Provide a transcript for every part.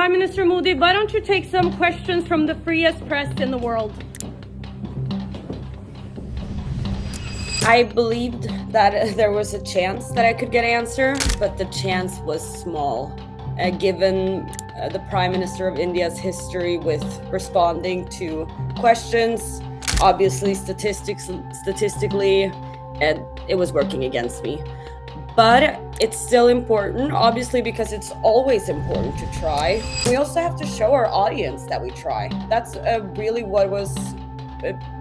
Prime Minister Modi, why don't you take some questions from the freest press in the world? I believed that there was a chance that I could get an answer, but the chance was small, given the Prime Minister of India's history with responding to questions. Obviously, statistically, it was working against me. But it's still important, obviously, because it's always important to try. We also have to show our audience that we try. That's really what was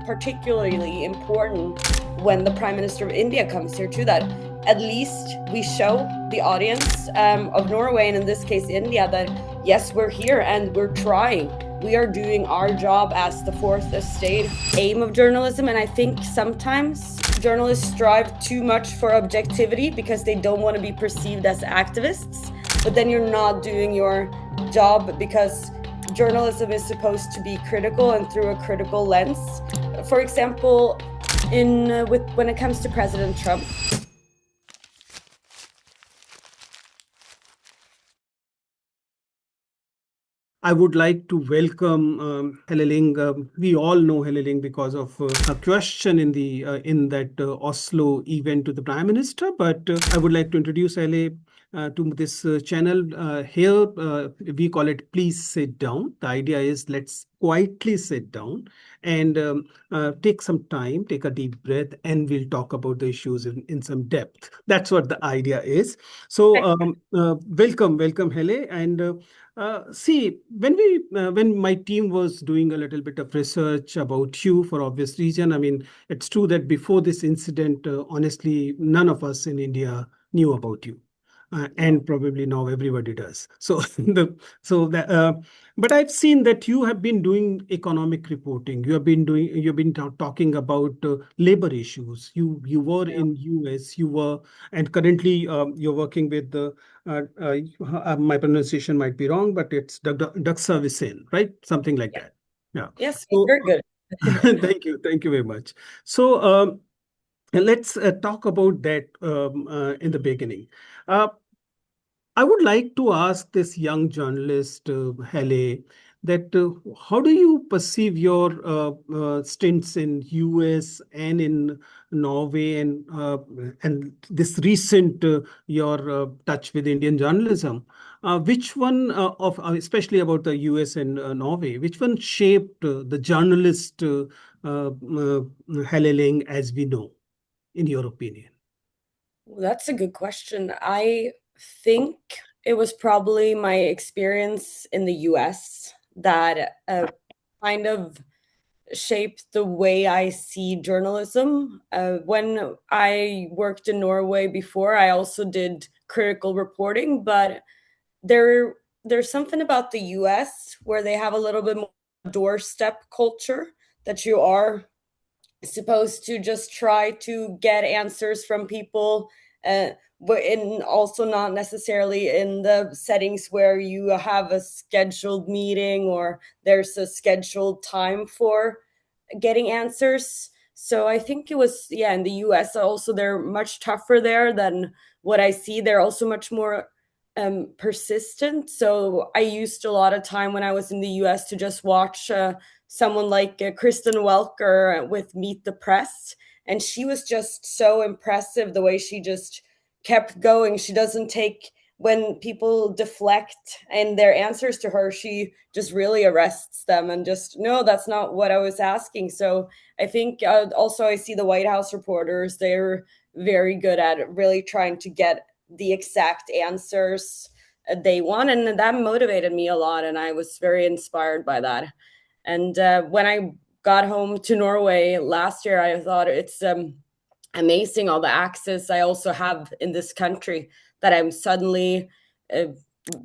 particularly important when the Prime Minister of India comes here too, that at least we show the audience of Norway, and in this case India, that yes, we're here and we're trying. We are doing our job as the fourth estate. Aim of journalism, and I think sometimes journalists strive too much for objectivity because they don't want to be perceived as activists, but then you're not doing your job, because journalism is supposed to be critical and through a critical lens. For example, when it comes to President Trump. I would like to welcome Hela. We all know Hela because of a question in that Oslo event to the Prime Minister. But I would like to introduce Hela to this channel. Here we call it "Please Sit Down." The idea is let's quietly sit down and take some time, take a deep breath, and we'll talk about the issues in some depth. That's what the idea is. So welcome, Hela. And see, when my team was doing a little bit of research about you for obvious reason, I mean, it's true that before this incident, honestly, none of us in India knew about you. And probably now everybody does. But I've seen that you have been doing economic reporting. You've been talking about labor issues. You were in US. And currently you're working with the. My pronunciation might be wrong, but it's Vijender, right? Something like that. Yeah. Yes, very good. Thank you very much. So. Let's talk about that in the beginning. I would like to ask this young journalist, Hela, that how do you perceive your stints in US and in Norway and this recent your touch with Indian journalism? Which one especially about the US and Norway, which one shaped the journalist Hela as we know, in your opinion? Well, that's a good question. I think it was probably my experience in the US that kind of shaped the way I see journalism. When I worked in Norway before, I also did critical reporting, but there's something about the US where they have a little bit more doorstep culture, that you are supposed to just try to get answers from people, but also not necessarily in the settings where you have a scheduled meeting or there's a scheduled time for getting answers. So I think it was, in the US also, they're much tougher there than what I see. They're also much more persistent. So I used a lot of time when I was in the US to just watch someone like Kristen Welker with Meet the Press. And she was just so impressive, the way she just kept going. She doesn't take, when people deflect and their answers to her, she just really arrests them and just, no, that's not what I was asking. So I think also I see the White House reporters, they're very good at really trying to get the exact answers they want. And that motivated me a lot. And I was very inspired by that. And when I got home to Norway last year, I thought it's amazing all the access I also have in this country, that I'm suddenly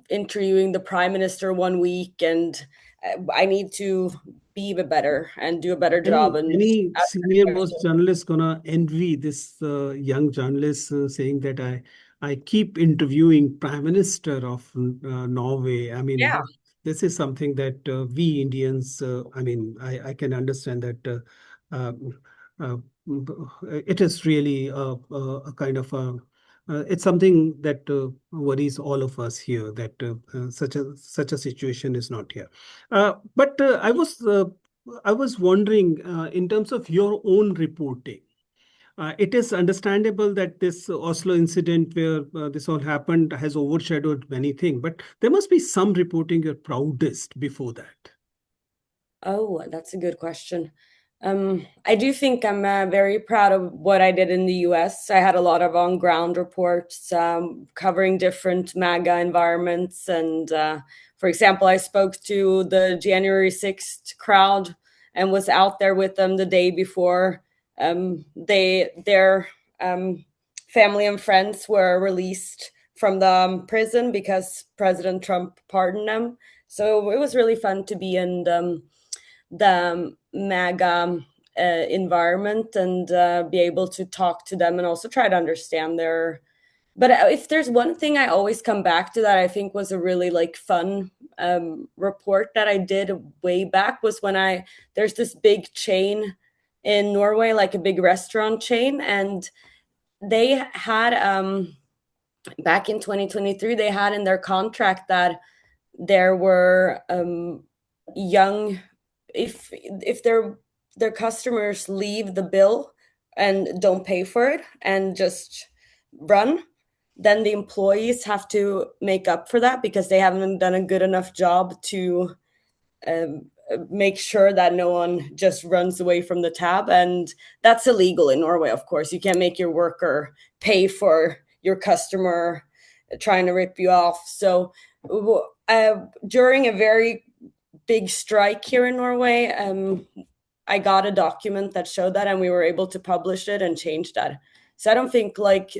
interviewing the Prime Minister one week, and I need to be even better and do a better job. And any senior most journalist gonna envy this young journalist saying that I keep interviewing Prime Minister of Norway. I mean, this is something that we Indians, I mean, I can understand that it is really a kind of it's something that worries all of us here, that such a situation is not here. But I was wondering, in terms of your own reporting. It is understandable that this Oslo incident where this all happened has overshadowed many things, but there must be some reporting you're proudest before that. Oh, that's a good question. I do think I'm very proud of what I did in the US. I had a lot of on-ground reports covering different MAGA environments. And for example, I spoke to the January 6th crowd and was out there with them the day before their family and friends were released from the prison because President Trump pardoned them. So it was really fun to be in the MAGA environment and be able to talk to them and also try to understand their. But if there's one thing I always come back to that I think was a really like fun report that I did way back was when there's this big chain in Norway, like a big restaurant chain, and they had back in 2023 they had in their contract that there were young if their customers leave the bill and don't pay for it and just run, then the employees have to make up for that because they haven't done a good enough job to um, make sure that no one just runs away from the tab. And that's illegal in Norway, of course. You can't make your worker pay for your customer trying to rip you off. So during a very big strike here in Norway, I got a document that showed that, and we were able to publish it and change that. So I don't think like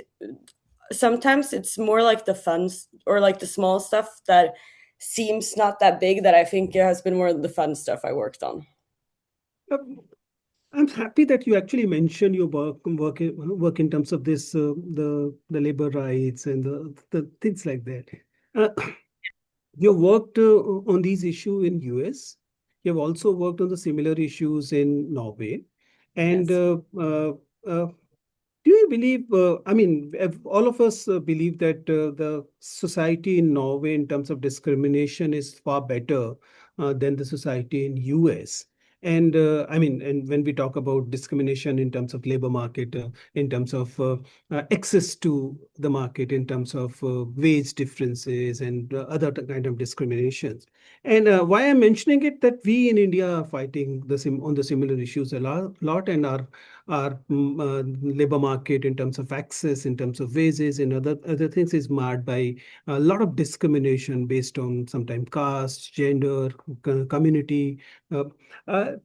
sometimes it's more like the fun or like the small stuff that seems not that big that I think has been more of the fun stuff I worked on. I'm happy that you actually mentioned your work in terms of this the labor rights and the things like that. Uh, you worked on these issues in US. You have also worked on the similar issues in Norway, and Yes. do you believe, I mean, all of us believe that the society in Norway in terms of discrimination is far better than the society in US. And I mean, and when we talk about discrimination in terms of labor market, in terms of access to the market, in terms of wage differences and other kind of discriminations. And why I'm mentioning it, that we in India are fighting on the similar issues a lot, and our labor market in terms of access, in terms of wages and other things is marred by a lot of discrimination based on sometimes caste, gender, community. Uh,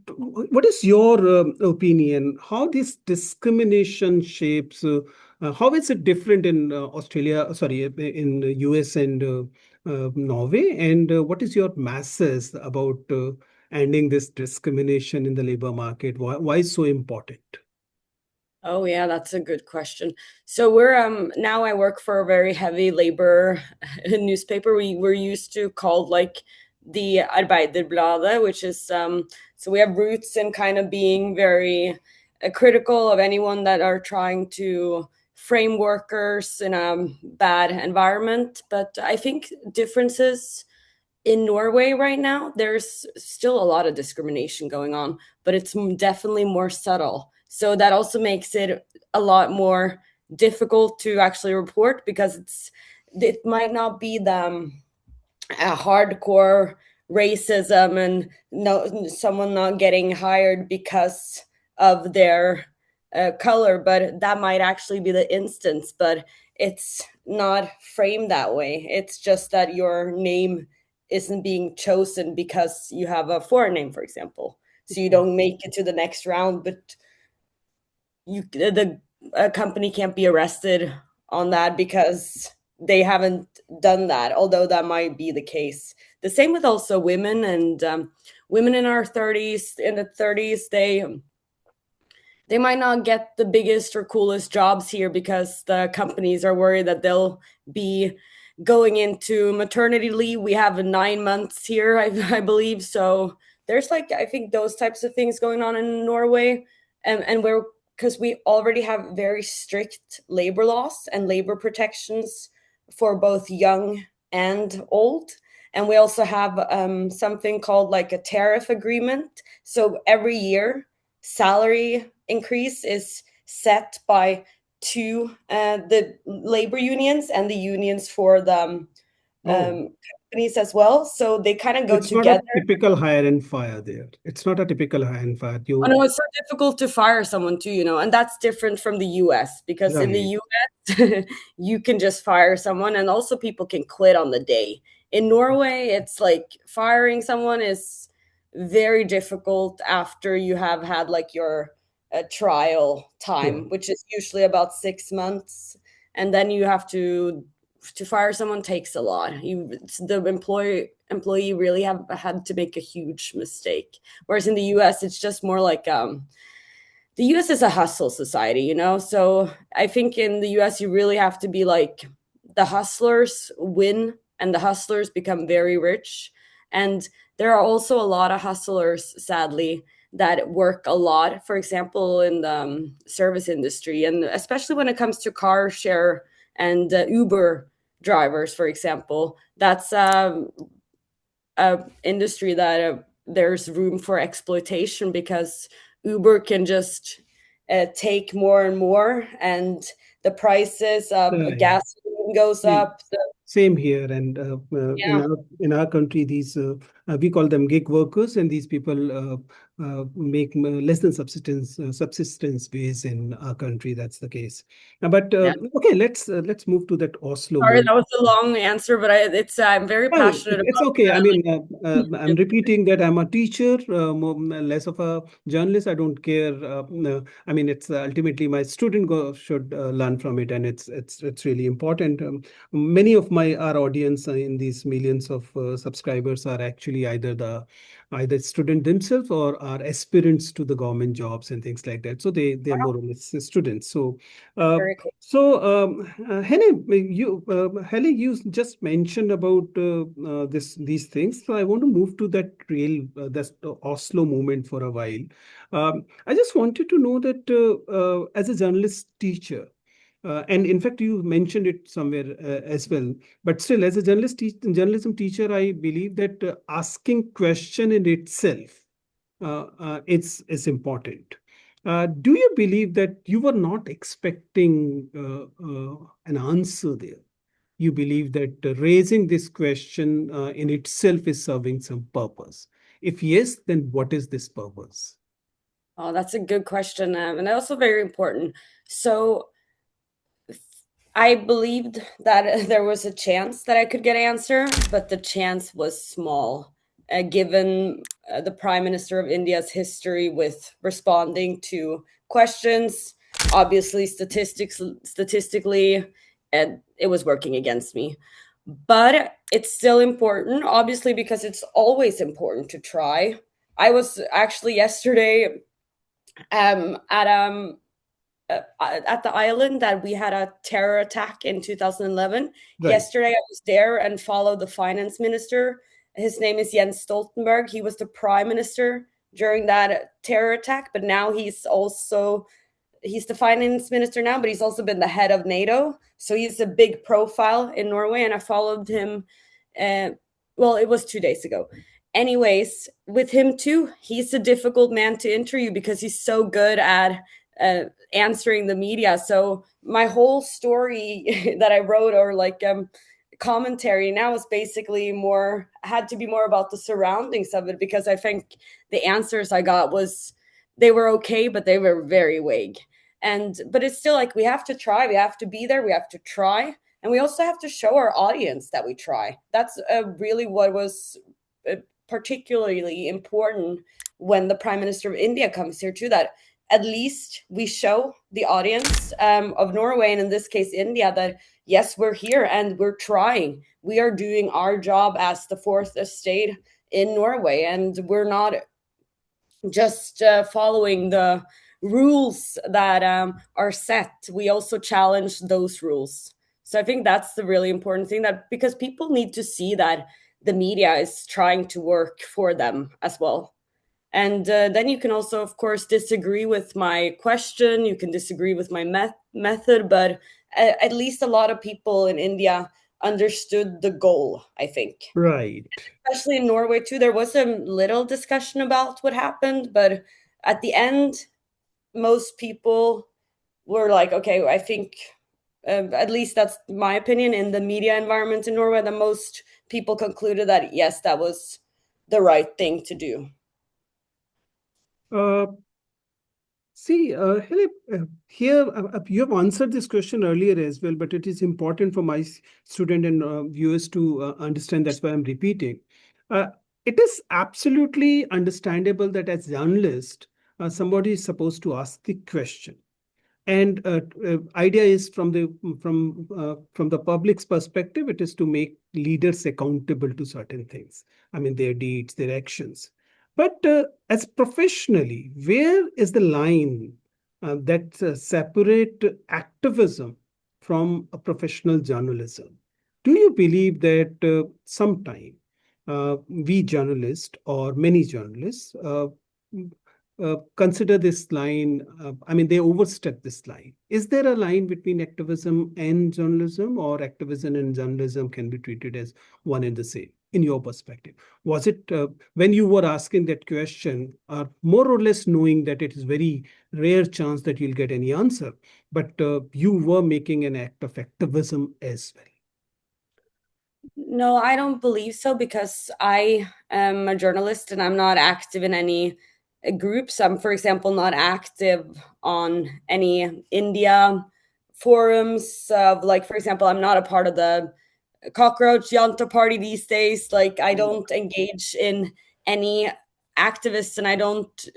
what is your opinion? How this discrimination shapes? How is it different in Australia? Sorry, in the US and Norway? And what is your masses about ending this discrimination in the labor market? Why is so important? Oh yeah, that's a good question. So we're now I work for a very heavy labor newspaper. We're used to called like the Arbeiderbladet, which is so we have roots in kind of being very critical of anyone that are trying to frame workers in a bad environment. But I think differences in Norway right now, there's still a lot of discrimination going on, but it's definitely more subtle. So that also makes it a lot more difficult to actually report because it might not be the hardcore racism and no someone not getting hired because of their color, but that might actually be the instance. But it's not framed that way. It's just that your name isn't being chosen because you have a foreign name, for example. So you don't make it to the next round, but the company can't be arrested on that because they haven't done that, although that might be the case. The same with also women and women in our 30s, in the 30s, they might not get the biggest or coolest jobs here because the companies are worried that they'll be going into maternity leave. We have 9 months here, I believe. So there's like, I think those types of things going on in Norway. And because we already have very strict labor laws and labor protections for both young and old. And we also have something called like a tariff agreement. So every year, salary increase is set by the labor unions and the unions for the Oh, companies as well. So they kind of go it's not a together. typical hire and fire there. It's not a typical hire and fire. Oh no, it's so difficult to fire someone too, and that's different from the US because in the Right. US you can just fire someone and also people can quit on the day. In Norway, it's like firing someone is very difficult after you have had like your trial Sure. time, which is usually about 6 months, and then you have to fire someone takes a lot. The employee really have had to make a huge mistake. Whereas in the US, it's just more like the US is a hustle society, So I think in the US, you really have to be like the hustlers win and the hustlers become very rich. And there are also a lot of hustlers, sadly, that work a lot, for example, in the service industry. And especially when it comes to car share and Uber drivers, for example, that's a industry that there's room for exploitation because Uber can just take more and more, and the prices of Right. gasoline goes Same, up. same here. And Yeah, in our country, these we call them gig workers, and these people make less than subsistence wage in our country. That's the case. But yeah. okay, let's move to that Oslo Sorry, move. that was a long answer, but I'm very Well, passionate it's about okay. I mean, I'm like, repeating that I'm a teacher, less of a journalist. I don't care. I mean, it's ultimately my student should learn from it, and it's really important. Many of our audience in these millions of subscribers are actually either student themselves or are aspirants to the government jobs and things like that. So they're more or less students. So. Uh, very cool. Hele, you just mentioned about these things. So I want to move to that Oslo movement for a while. I just wanted to know that as a journalist teacher, and in fact, you mentioned it somewhere as well. But still, as a journalism teacher, I believe that asking question in itself it's important. Do you believe that you were not expecting an answer there? You believe that raising this question in itself is serving some purpose? If yes, then what is this purpose? Oh, that's a good question, and also very important. So I believed that there was a chance that I could get an answer, but the chance was small, given the Prime Minister of India's history with responding to questions. Obviously, statistically, and it was working against me. But it's still important, obviously, because it's always important to try. I was actually yesterday at at the island that we had a terror attack in 2011. Right. Yesterday, I was there and followed the finance minister. His name is Jens Stoltenberg. He was the prime minister during that terror attack, but now he's the finance minister now, but he's also been the head of NATO. So he's a big profile in Norway, and I followed him. Uh, well, it was 2 days ago. Anyways, with him too, he's a difficult man to interview because he's so good at answering the media. So my whole story that I wrote, or like commentary now, is basically more had to be more about the surroundings of it, because I think the answers I got they were okay, but they were very vague. But it's still like we have to try, we have to be there, we have to try, and we also have to show our audience that we try. That's really what was particularly important when the Prime Minister of India comes here too, that at least we show the audience of Norway, and in this case India, that yes, we're here and we're trying. We are doing our job as the fourth estate in Norway, and we're not just following the rules that are set. We also challenge those rules. So I think that's the really important thing, that because people need to see that the media is trying to work for them as well. And then you can also, of course, disagree with my question. You can disagree with my method, but at least a lot of people in India understood the goal, I think. Right. Especially in Norway, too. There was a little discussion about what happened, but at the end, most people were like, okay, I think, at least that's my opinion, in the media environment in Norway, the most people concluded that, yes, that was the right thing to do. See, Hela, here you have answered this question earlier as well, but it is important for my student and viewers to understand. That's why I'm repeating. Uh, it is absolutely understandable that as journalist, somebody is supposed to ask the question. And idea is from the public's perspective, it is to make leaders accountable to certain things. I mean, their deeds, their actions. But as professionally, where is the line that separate activism from a professional journalism? Do you believe that sometime we journalists or many journalists consider this line, I mean, they overstep this line. Is there a line between activism and journalism, or activism and journalism can be treated as one and the same, in your perspective? Was it when you were asking that question, more or less knowing that it is very rare chance that you'll get any answer, but you were making an act of activism as well? No, I don't believe so, because I am a journalist and I'm not active in any groups. I'm, for example, not active on any India forums. Like, for example, I'm not a part of the cockroach Yanta party these days. Like, I don't engage in any activists, and I don't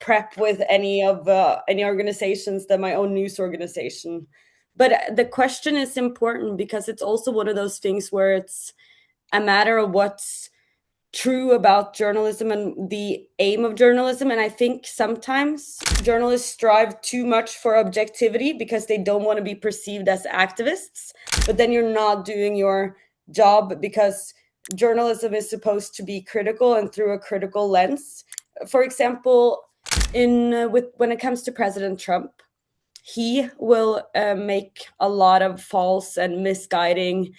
prep with any organizations than my own news organization. But the question is important because it's also one of those things where it's a matter of what's true about journalism and the aim of journalism. And I think sometimes journalists strive too much for objectivity because they don't want to be perceived as activists, but then you're not doing your job, because journalism is supposed to be critical and through a critical lens. For example, when it comes to President Trump, he will make a lot of false and misguiding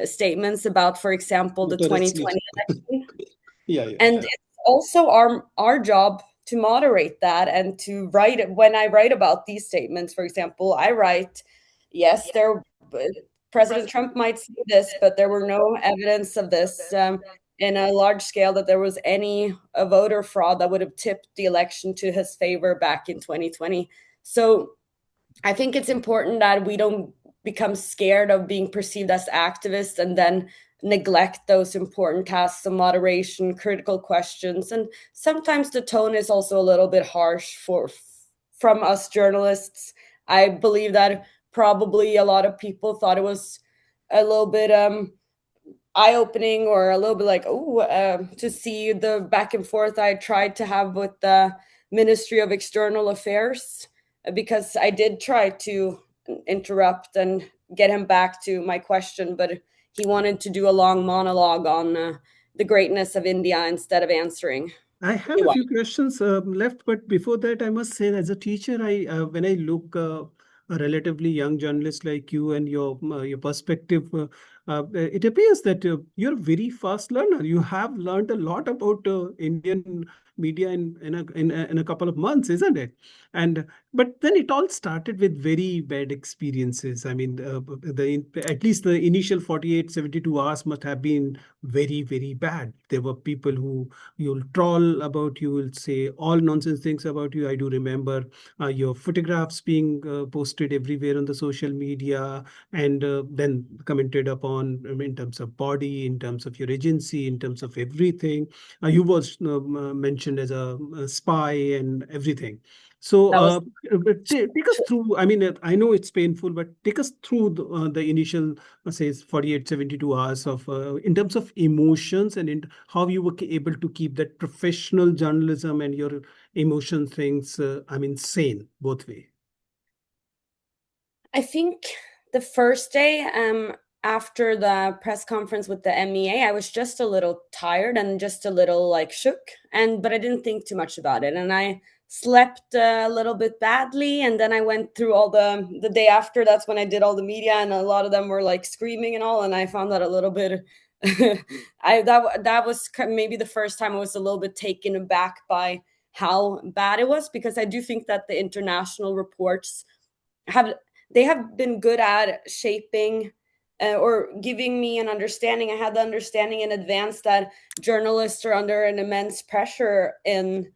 statements about, for example, the 2020 election. Yeah. And it's also our job to moderate that and to write it. When I write about these statements, for example, I write, yes, President Trump might say this, but there were no evidence of this in a large scale that there was any voter fraud that would have tipped the election to his favor back in 2020. So I think it's important that we don't become scared of being perceived as activists and then neglect those important tasks of moderation, critical questions. And sometimes the tone is also a little bit harsh from us journalists. I believe that probably a lot of people thought it was a little bit eye-opening, or a little bit like, to see the back and forth I tried to have with the Ministry of External Affairs, because I did try to interrupt and get him back to my question, but he wanted to do a long monologue on the greatness of India instead of answering. I have a few questions left, but before that, I must say, as a teacher, when I look a relatively young journalist like you and your perspective, it appears that you're a very fast learner. You have learned a lot about Indian media in a couple of months, isn't it? But then it all started with very bad experiences. I mean, at least the initial 48, 72 hours must have been very, very bad. There were people who you'll troll about, you will say all nonsense things about you. I do remember your photographs being posted everywhere on the social media, and then commented upon in terms of body, in terms of your agency, in terms of everything. You was mentioned as a spy and everything. So take us through. I mean, I know it's painful, but take us through the initial, say, 48, 72 hours of in terms of emotions, and in how you were able to keep that professional journalism and your emotion things, I mean, sane both way. I think the first day, after the press conference with the MEA, I was just a little tired and just a little like shook, but I didn't think too much about it, and I slept a little bit badly, and then I went through all the day after. That's when I did all the media, and a lot of them were like screaming and all, and I found that a little bit. That was maybe the first time I was a little bit taken aback by how bad it was, because I do think that the international reports have been good at shaping or giving me an understanding. I had the understanding in advance that journalists are under an immense pressure in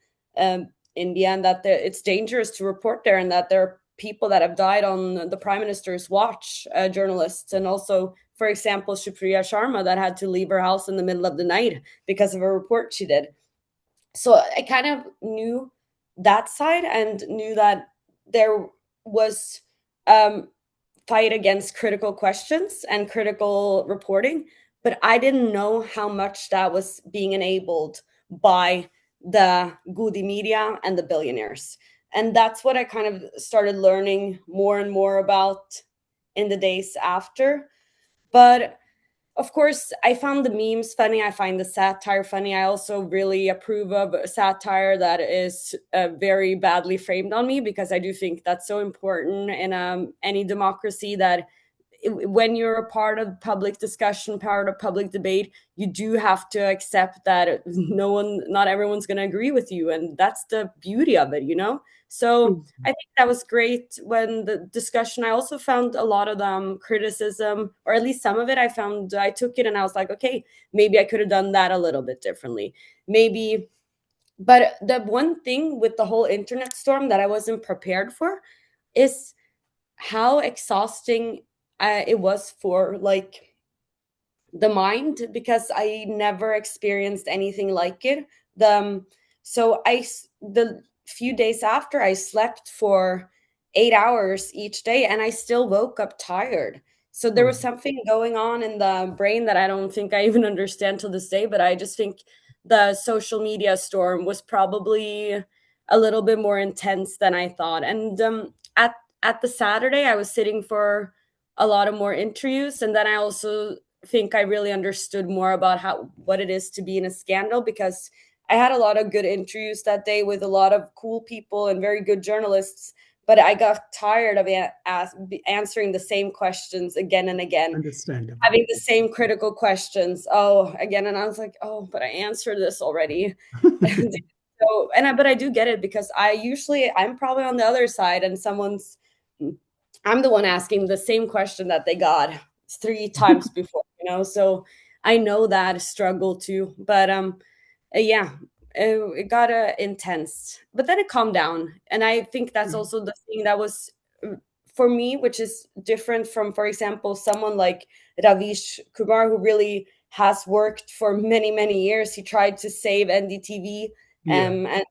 India, and that it's dangerous to report there, and that there are people that have died on the prime minister's watch, journalists, and also, for example, Supriya Sharma, that had to leave her house in the middle of the night because of a report she did. So I kind of knew that side and knew that there was fight against critical questions and critical reporting, but I didn't know how much that was being enabled by the goody media and the billionaires. And that's what I kind of started learning more and more about in the days after. But of course, I found the memes funny. I find the satire funny. I also really approve of satire that is very badly framed on me, because I do think that's so important in any democracy, that when you're a part of public discussion, part of public debate, you do have to accept that not everyone's going to agree with you. And that's the beauty of it, you know? So I think that was great when the discussion. I also found a lot of criticism, or at least some of it. I took it and I was like, okay, maybe I could have done that a little bit differently. Maybe. But the one thing with the whole internet storm that I wasn't prepared for is how exhausting it was for like the mind, because I never experienced anything like it. The few days after, I slept for 8 hours each day, and I still woke up tired. So there was something going on in the brain that I don't think I even understand till this day, but I just think the social media storm was probably a little bit more intense than I thought. And at the Saturday, I was sitting for a lot of more interviews, and then I also think I really understood more about what it is to be in a scandal, because I had a lot of good interviews that day with a lot of cool people and very good journalists, but I got tired of answering the same questions again and again. Understandable. Having the same critical questions again, and I was like, but I answered this already. But I do get it, because I'm probably on the other side, and I'm the one asking the same question that they got 3 times before, so I know that struggle too. But yeah, it got intense, but then it calmed down. And I think that's also the thing that was for me, which is different from, for example, someone like Ravish Kumar, who really has worked for many, many years. He tried to save NDTV, and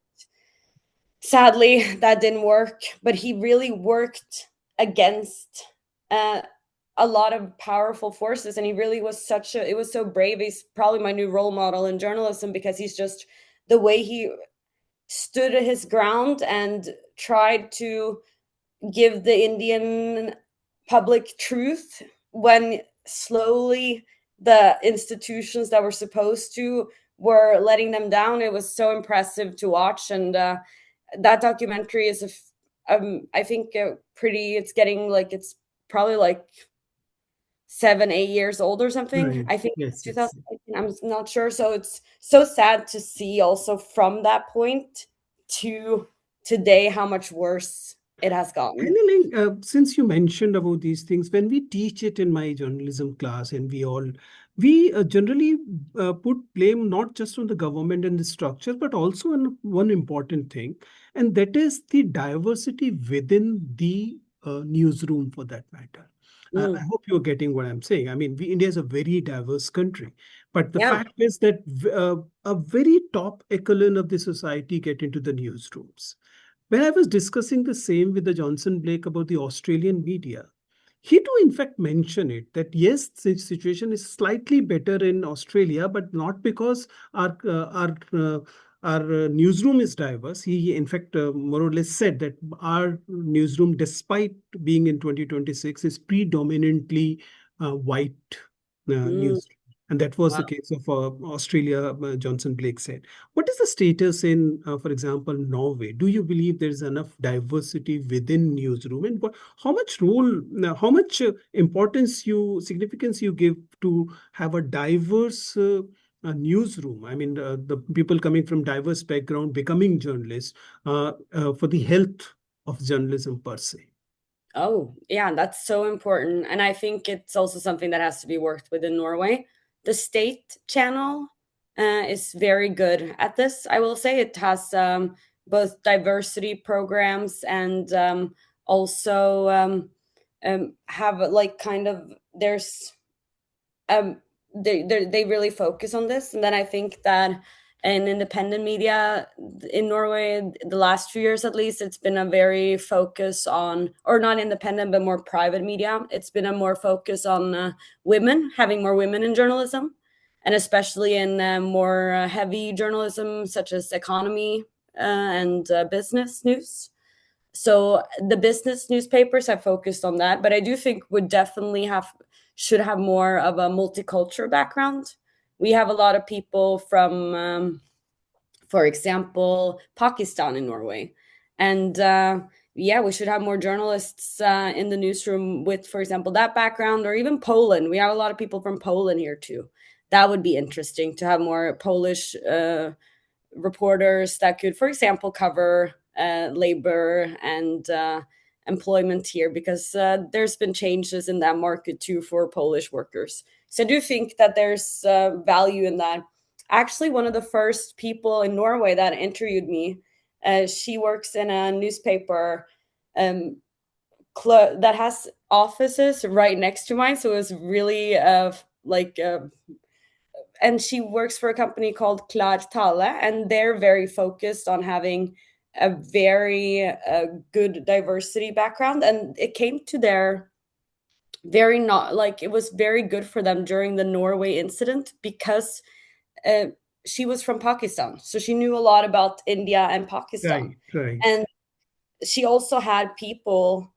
sadly that didn't work, but he really worked against a lot of powerful forces, and he really was it was so brave. He's probably my new role model in journalism, because he's just the way he stood his ground and tried to give the Indian public truth when slowly the institutions that were supposed to were letting them down. It was so impressive to watch, and that documentary is I think it's getting like, it's probably like 7-8 years old or something. Right. I think Yes, 2018. I'm not sure. So it's so sad to see also from that point to today how much worse it has gotten. Hela, since you mentioned about these things, when we teach it in my journalism class, and we generally put blame not just on the government and the structure, but also on one important thing, and that is the diversity within the newsroom, for that matter. I hope you're getting what I'm saying. I mean, India is a very diverse country, but the fact is that a very top echelon of the society get into the newsrooms. When I was discussing the same with the Johnson Blake about the Australian media, he too, in fact, mentioned it, that yes, the situation is slightly better in Australia, but not because our newsroom is diverse. He, in fact, more or less said that our newsroom, despite being in 2026, is predominantly white Mm, news. And that was wow. the case of Australia, Johnson Blake said. What is the status in, for example, Norway? Do you believe there is enough diversity within newsroom? And how much role, how much significance you give to have a diverse newsroom? I mean, the people coming from diverse background becoming journalists for the health of journalism per se. Oh, yeah, that's so important. And I think it's also something that has to be worked with in Norway. The state channel is very good at this. I will say it has both diversity programs and also have like kind of there's um they really focus on this. And then I think that in independent media in Norway, the last few years at least, it's been a very focus on, or not independent but more private media, it's been a more focus on women, having more women in journalism, and especially in more heavy journalism such as economy and business news. So the business newspapers have focused on that, but I do think would definitely have should have more of a multicultural background. We have a lot of people from, for example, Pakistan in Norway, and yeah, we should have more journalists in the newsroom with, for example, that background, or even Poland. We have a lot of people from Poland here too. That would be interesting to have more Polish reporters that could, for example, cover labor and employment here, because there's been changes in that market too for Polish workers. So I do think that there's value in that. Actually, one of the first people in Norway that interviewed me, she works in a newspaper um, that has offices right next to mine. So it was really and she works for a company called Klar Tale, and they're very focused on having a very good diversity background. And it came to their very not like it was very good for them during the Norway incident, because uh, she was from Pakistan, so she knew a lot about India and Pakistan. Right, right. And she also had people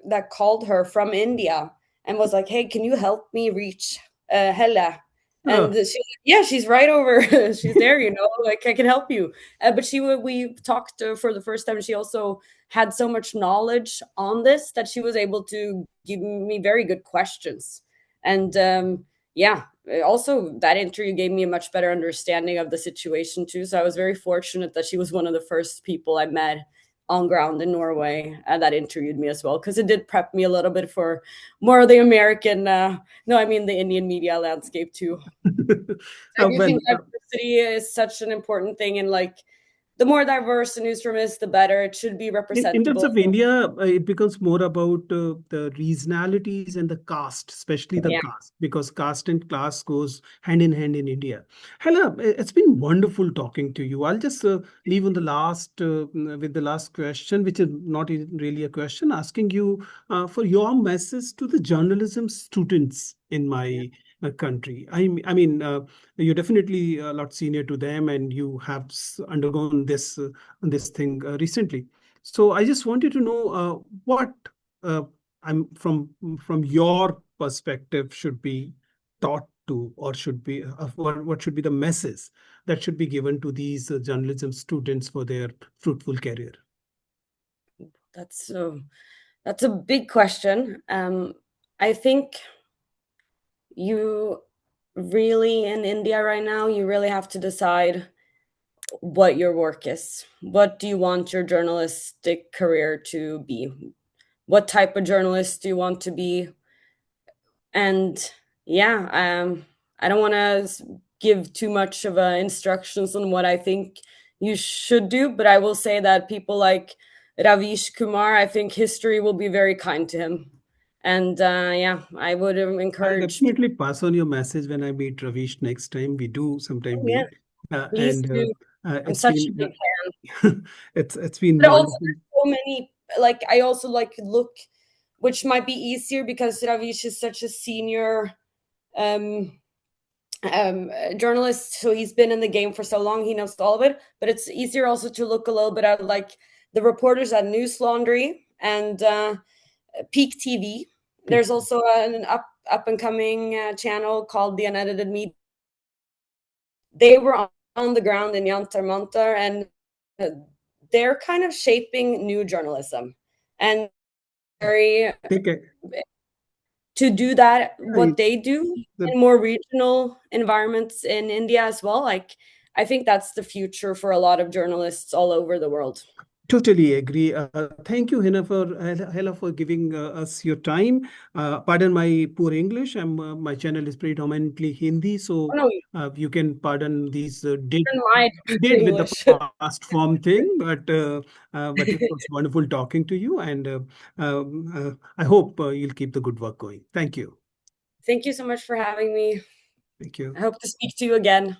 that called her from India and was like, "Hey, can you help me reach Hela?" And Oh, she was like, "Yeah, she's right over. She's there, like I can help you." But we talked for the first time. She also had so much knowledge on this that she was able to give me very good questions. And yeah, also that interview gave me a much better understanding of the situation too. So I was very fortunate that she was one of the first people I met on ground in Norway that interviewed me as well, because it did prep me a little bit for more of the American, no, I mean the Indian media landscape too. I do well, think diversity is such an important thing, and like the more diverse the newsroom is, the better. It should be in terms representable. of India, it becomes more about the regionalities and the caste, especially the Yeah. caste, because caste and class goes hand in hand in India. Hela, it's been wonderful talking to you. I'll just leave on the last with the last question, which is not really a question, asking you for your message to the journalism students in my country. I mean, you're definitely a lot senior to them, and you have undergone this thing recently. So I just wanted to know what uh, I'm from your perspective should be taught to, or should be what should be the message that should be given to these journalism students for their fruitful career. That's that's a big question. I think you really, in India right now, you really have to decide what your work is. What do you want your journalistic career to be? What type of journalist do you want to be? And yeah, I don't want to give too much of instructions on what I think you should do, but I will say that people like Ravish Kumar, I think history will be very kind to him. And yeah, I would I'll encourage. definitely pass on your message when I meet Ravish next time. We do sometime Oh, yeah, meet, please and do. I'm it's such a been big fan. it's been But also, wonderful. there's so many. Like, I also like look, which might be easier because Ravish is such a senior um journalist, so he's been in the game for so long, he knows all of it. But it's easier also to look a little bit at like the reporters at News Laundry and Peak TV. There's also an up-and-coming channel called The Unedited Media. They were on the ground in Yantar Mantar, and they're kind of shaping new journalism. And very to do that, what they do in more regional environments in India as well. Like, I think that's the future for a lot of journalists all over the world. Totally agree. Thank you, Hela, for giving us your time. Pardon my poor English. My channel is predominantly Hindi, so you can pardon these did with the past form thing. But it was wonderful talking to you, and I hope you'll keep the good work going. Thank you. Thank you so much for having me. Thank you. I hope to speak to you again.